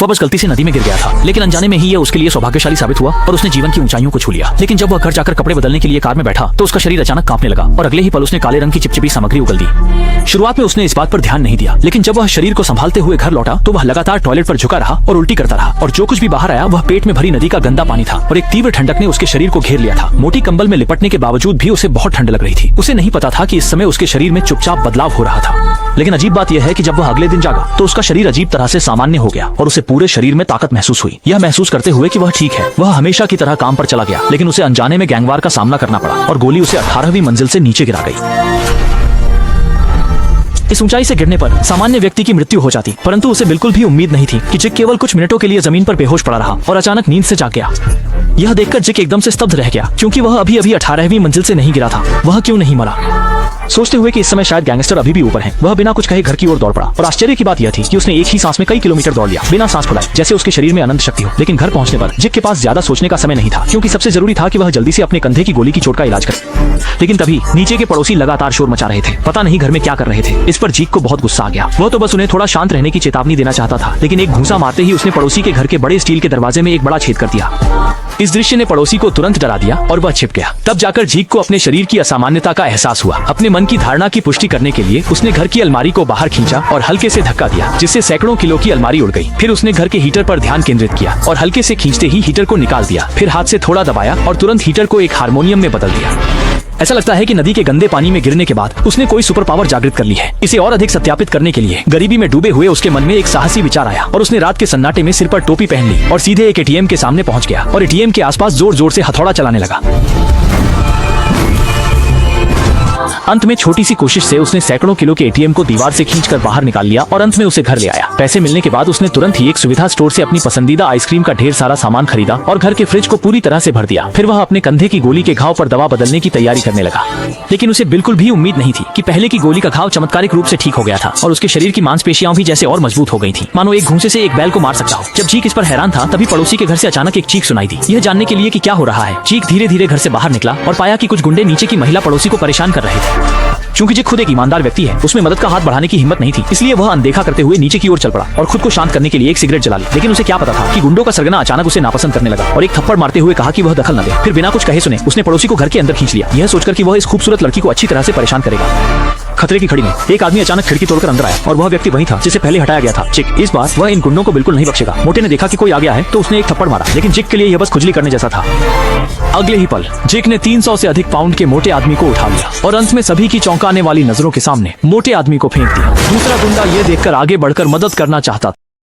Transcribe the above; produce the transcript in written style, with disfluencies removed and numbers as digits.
वह बस गलती से नदी में गिर गया था, लेकिन अनजाने में ही यह उसके लिए सौभाग्यशाली साबित हुआ और उसने जीवन की ऊंचाइयों को छू लिया। लेकिन जब वह घर जाकर कपड़े बदलने के लिए कार में बैठा तो उसका शरीर अचानक कांपने लगा और अगले ही पल उसने काले रंग की चिपचिपी सामग्री उगल दी। शुरुआत में उसने इस बात पर ध्यान नहीं दिया, लेकिन जब वह शरीर को संभालते हुए घर लौटा तो वह लगातार टॉयलेट पर झुका रहा और उल्टी करता रहा, और जो कुछ भी बाहर आया वह पेट में भरी नदी का गंदा पानी था और एक तीव्र ठंडक ने उसके शरीर को घेर लिया था। मोटी कंबल में लिपटने के बावजूद भी उसे बहुत ठंड लग रही थी। उसे नहीं पता था कि इस समय उसके शरीर में चुपचाप बदलाव हो रहा था। लेकिन अजीब बात यह है कि जब वह अगले दिन जागा तो उसका शरीर अजीब तरह से सामान्य हो गया और उसे पूरे शरीर में ताकत महसूस हुई। यह महसूस करते हुए कि वह ठीक है, वह हमेशा की तरह काम पर चला गया, लेकिन उसे अनजाने में गैंगवार का सामना करना पड़ा और गोली उसे 18वीं मंजिल से नीचे गिरा गई। इस ऊंचाई से गिरने पर सामान्य व्यक्ति की मृत्यु हो जाती, परंतु उसे बिल्कुल भी उम्मीद नहीं थी कि जिक केवल कुछ मिनटों के लिए जमीन पर बेहोश पड़ा रहा और अचानक नींद से जाग गया। यह देखकर जिक एकदम से स्तब्ध रह गया, क्योंकि वह अभी अभी 18वीं मंजिल से नहीं गिरा था। वह क्यों नहीं मरा? सोचते हुए कि इस समय शायद गैंगस्टर अभी भी ऊपर हैं, वह बिना कुछ कहे घर की ओर दौड़ पड़ा। और आश्चर्य की बात यह थी कि उसने एक ही सांस में कई किलोमीटर दौड़ लिया, बिना सांस फुलाए, जैसे उसके शरीर में अनंत शक्ति हो। लेकिन घर पहुंचने पर जिक के पास ज्यादा सोचने का समय नहीं था, क्योंकि सबसे जरूरी था कि वह जल्दी से अपने कंधे की गोली की चोट का इलाज करे। लेकिन तभी नीचे के पड़ोसी लगातार शोर मचा रहे थे, पता नहीं घर में क्या कर रहे थे। इस पर जिक को बहुत गुस्सा आ गया। वह तो बस उन्हें थोड़ा शांत रहने की चेतावनी देना चाहता था, लेकिन एक घूंसा मारते ही उसने पड़ोसी के घर के बड़े स्टील के दरवाजे में एक बड़ा छेद कर दिया। इस दृश्य ने पड़ोसी को तुरंत डरा दिया और वह छिप गया। तब जाकर जीक को अपने शरीर की असामान्यता का एहसास हुआ। अपने मन की धारणा की पुष्टि करने के लिए उसने घर की अलमारी को बाहर खींचा और हल्के से धक्का दिया, जिससे सैकड़ों किलो की अलमारी उड़ गई। फिर उसने घर के हीटर पर ध्यान केंद्रित किया और हल्के से खींचते ही हीटर को निकाल दिया। फिर हाथ से थोड़ा दबाया और तुरंत हीटर को एक हारमोनियम में बदल दिया। ऐसा लगता है कि नदी के गंदे पानी में गिरने के बाद उसने कोई सुपर पावर जागृत कर ली है। इसे और अधिक सत्यापित करने के लिए गरीबी में डूबे हुए उसके मन में एक साहसी विचार आया और उसने रात के सन्नाटे में सिर पर टोपी पहन ली और सीधे एक एटीएम के सामने पहुंच गया और एटीएम के आसपास जोर जोर से हथौड़ा चलाने लगा। अंत में छोटी सी कोशिश से उसने सैकड़ों किलो के एटीएम को दीवार से खींचकर बाहर निकाल लिया और अंत में उसे घर ले आया। पैसे मिलने के बाद उसने तुरंत ही एक सुविधा स्टोर से अपनी पसंदीदा आइसक्रीम का ढेर सारा सामान खरीदा और घर के फ्रिज को पूरी तरह से भर दिया। फिर वह अपने कंधे की गोली के घाव पर दवा बदलने की तैयारी करने लगा, लेकिन उसे बिल्कुल भी उम्मीद नहीं थी कि पहले की गोली का घाव चमत्कारिक रूप से ठीक हो गया था और उसके शरीर की मांसपेशियां भी जैसे और मजबूत हो गई थी, मानो एक घूंसे से एक बैल को मार सकता हो। जब चीक इस पर हैरान था, तभी पड़ोसी के घर से अचानक एक चीख सुनाई दी। यह जानने के लिए कि क्या हो रहा है, चीक धीरे धीरे घर से बाहर निकला और पाया कि कुछ गुंडे नीचे की महिला पड़ोसी को परेशान कर रहे थे। चूंकि जिक खुद एक ईमानदार व्यक्ति है, उसमें मदद का हाथ बढ़ाने की हिम्मत नहीं थी, इसलिए वह अनदेखा करते हुए नीचे की ओर चल पड़ा और खुद को शांत करने के लिए एक सिगरेट जला ली। लेकिन उसे क्या पता था कि गुंडों का सरगना अचानक उसे नापसंद करने लगा और एक थप्पड़ मारते हुए कहा कि वह दखल न दे। फिर बिना कुछ कहे सुने उसने पड़ोसी को घर के अंदर खींच लिया, यह सोचकर कि वह इस खूबसूरत लड़की को अच्छी तरह से परेशान करेगा। खतरे की घड़ी में एक आदमी अचानक खिड़की तोड़कर अंदर आया और वह व्यक्ति वही था जिसे पहले हटाया गया था, जिक। इस बार वह इन गुंडों को बिल्कुल नहीं बख्शेगा। मोटे ने देखा कि कोई आ गया है तो उसने एक थप्पड़ मारा, लेकिन जिक के लिए यह बस खुजली करने जैसा था। अगले ही पल जिक ने 300 से अधिक पाउंड के मोटे आदमी को उठा लिया और अंत में सभी की चौंकाने वाली नजरों के सामने मोटे आदमी को फेंक दिया। दूसरा गुंडा यह देखकर आगे बढ़कर मदद करना चाहता